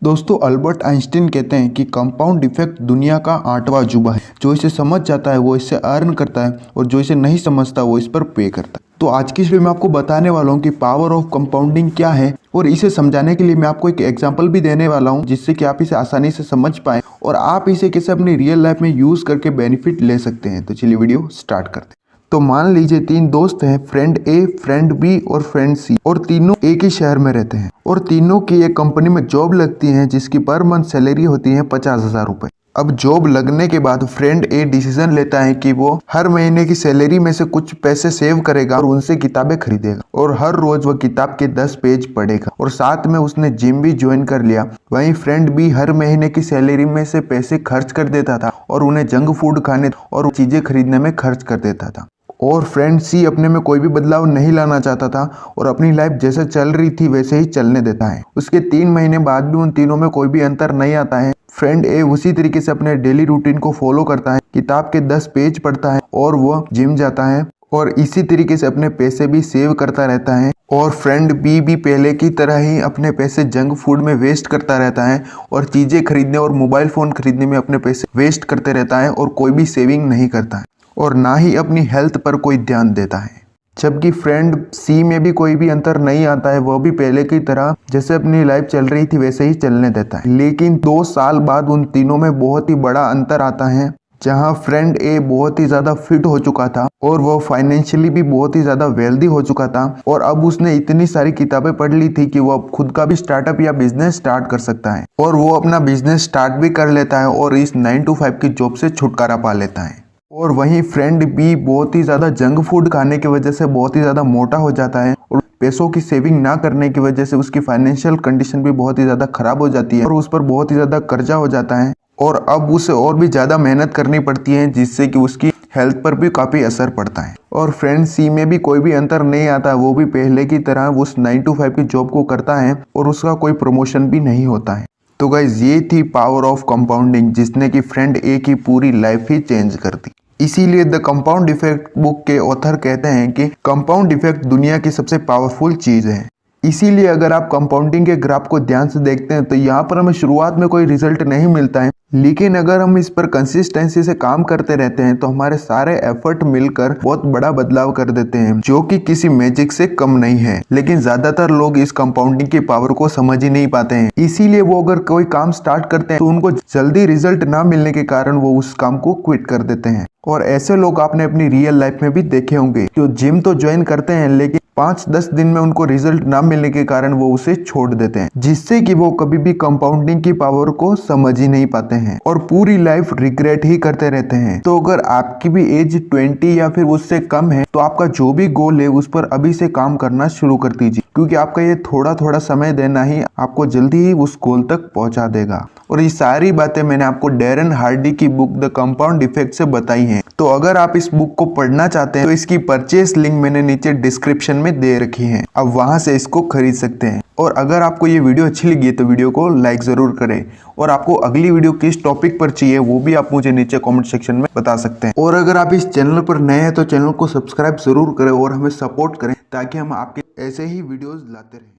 दोस्तों Albert Einstein कहते हैं कि कंपाउंड इफेक्ट दुनिया का 8वां अजूबा है। जो इसे समझ जाता है वो इससे अर्न करता है और जो इसे नहीं समझता वो इस पर पे करता है। तो आज की इस वीडियो में आपको बताने वाला हूँ कि पावर ऑफ कंपाउंडिंग क्या है और इसे समझाने के लिए मैं आपको एक एग्जांपल भी देने वाला हूँ जिससे कि आप इसे आसानी से समझ पाएं और आप इसे कैसे अपनी रियल लाइफ में यूज करके बेनिफिट ले सकते हैं। तो चलिए वीडियो स्टार्ट करते हैं। तो मान लीजिए 3 दोस्त हैं, फ्रेंड ए, फ्रेंड बी और फ्रेंड सी, और तीनों एक ही शहर में रहते हैं और तीनों की एक कंपनी में जॉब लगती है जिसकी पर मंथ सैलरी होती है 50,000 रुपए। अब जॉब लगने के बाद फ्रेंड ए डिसीजन लेता है कि वो हर महीने की सैलरी में से कुछ पैसे सेव करेगा और उनसे किताबें खरीदेगा और हर रोज वह किताब के 10 पेज पढ़ेगा और साथ में उसने जिम भी ज्वाइन कर लिया। वहीं फ्रेंड बी हर महीने की सैलरी में से पैसे खर्च कर देता था और उन्हें जंक फूड खाने और चीजें खरीदने में खर्च कर देता था। और फ्रेंड सी अपने में कोई भी बदलाव नहीं लाना चाहता था और अपनी लाइफ जैसे चल रही थी वैसे ही चलने देता है। उसके 3 महीने बाद भी उन तीनों में कोई भी अंतर नहीं आता है। फ्रेंड ए उसी तरीके से अपने डेली रूटीन को फॉलो करता है, किताब के 10 पेज पढ़ता है और वो जिम जाता है और इसी तरीके से अपने पैसे भी सेव करता रहता है। और फ्रेंड बी भी पहले की तरह ही अपने पैसे जंक फूड में वेस्ट करता रहता है और चीजें खरीदने और मोबाइल फोन खरीदने में अपने पैसे वेस्ट करते रहता है और कोई भी सेविंग नहीं करता है और ना ही अपनी हेल्थ पर कोई ध्यान देता है। जबकि फ्रेंड सी में भी कोई भी अंतर नहीं आता है, वह भी पहले की तरह जैसे अपनी लाइफ चल रही थी वैसे ही चलने देता है। लेकिन 2 साल बाद उन तीनों में बहुत ही बड़ा अंतर आता है, जहां फ्रेंड ए बहुत ही ज्यादा फिट हो चुका था और वह फाइनेंशियली भी बहुत ही ज्यादा वेल्दी हो चुका था और अब उसने इतनी सारी किताबें पढ़ ली थी कि वह खुद का भी स्टार्टअप या बिजनेस स्टार्ट कर सकता है और वो अपना बिजनेस स्टार्ट भी कर लेता है और इस 9 to 5 की जॉब से छुटकारा पा लेता है। और वहीं फ्रेंड बी बहुत ही ज्यादा जंक फूड खाने की वजह से बहुत ही ज्यादा मोटा हो जाता है और पैसों की सेविंग ना करने की वजह से उसकी फाइनेंशियल कंडीशन भी बहुत ही ज्यादा खराब हो जाती है और उस पर बहुत ही ज्यादा कर्जा हो जाता है और अब उसे और भी ज्यादा मेहनत करनी पड़ती है जिससे कि उसकी हेल्थ पर भी काफी असर पड़ता है। और फ्रेंड सी में भी कोई भी अंतर नहीं आता, वो भी पहले की तरह उस 9 to 5 की जॉब को करता है और उसका कोई प्रमोशन भी नहीं होता है। तो गाइस ये थी पावर ऑफ कंपाउंडिंग जिसने कि फ्रेंड ए की पूरी लाइफ ही चेंज कर दी। इसीलिए द कंपाउंड इफेक्ट बुक के ऑथर कहते हैं कि कंपाउंड इफेक्ट दुनिया की सबसे पावरफुल चीज है। इसीलिए अगर आप कंपाउंडिंग के ग्राफ को ध्यान से देखते हैं तो यहाँ पर हमें शुरुआत में कोई रिजल्ट नहीं मिलता है, लेकिन अगर हम इस पर कंसिस्टेंसी से काम करते रहते हैं तो हमारे सारे एफर्ट मिलकर बहुत बड़ा बदलाव कर देते हैं, जो कि किसी मैजिक से कम नहीं है। लेकिन ज्यादातर लोग इस कंपाउंडिंग की पावर को समझ ही नहीं पाते हैं। इसीलिए वो अगर कोई काम स्टार्ट करते हैं तो उनको जल्दी रिजल्ट ना मिलने के कारण वो उस काम को क्विट कर देते हैं। और ऐसे लोग आपने अपनी रियल लाइफ में भी देखे होंगे जो जिम तो ज्वाइन करते हैं लेकिन 5-10 दिन में उनको रिजल्ट ना मिलने के कारण वो उसे छोड़ देते हैं, जिससे कि वो कभी भी कंपाउंडिंग की पावर को समझ ही नहीं पाते हैं और पूरी लाइफ रिग्रेट ही करते रहते हैं। तो अगर आपकी भी एज 20 या फिर उससे कम है तो आपका जो भी गोल है उस पर अभी से काम करना शुरू कर दीजिए, क्योंकि आपका ये थोड़ा थोड़ा समय देना ही आपको जल्दी ही उस गोल तक पहुंचा देगा। और ये सारी बातें मैंने आपको डैरेन हार्डी की बुक द कंपाउंड इफेक्ट से बताई हैं। तो अगर आप इस बुक को पढ़ना चाहते हैं तो इसकी परचेस लिंक मैंने नीचे डिस्क्रिप्शन में दे रखी है, अब वहां से इसको खरीद सकते हैं। और अगर आपको ये वीडियो अच्छी लगी है तो वीडियो को लाइक जरूर करें और आपको अगली वीडियो किस टॉपिक पर चाहिए वो भी आप मुझे नीचे कमेंट सेक्शन में बता सकते हैं। और अगर आप इस चैनल पर नए हैं तो चैनल को सब्सक्राइब जरूर करें और हमें सपोर्ट करें ताकि हम आपके ऐसे ही वीडियोस लाते रहें।